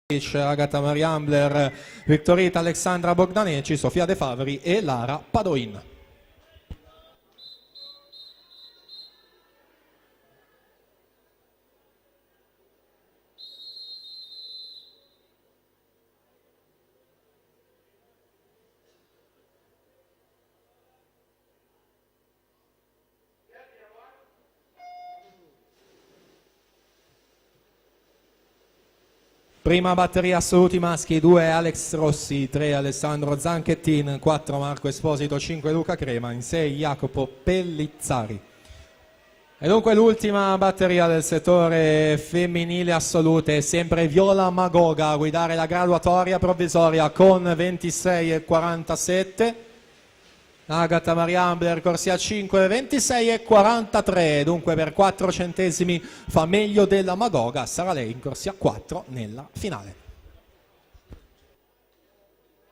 Agata Mariambler, Victorita Alexandra Bogdaneci, Sofia De Favri e Lara Padoin. Prima batteria assoluti maschi, 2 Alex Rossi, 3 Alessandro Zanchettin, 4 Marco Esposito, 5 Luca Crema, in 6 Jacopo Pellizzari. E dunque l'ultima batteria del settore femminile assolute, sempre Viola Magoga a guidare la graduatoria provvisoria con 26,47. Agata Mariambler corsia 5, 26,43, dunque per 4 centesimi fa meglio della Magoga, sarà lei in corsia 4 nella finale.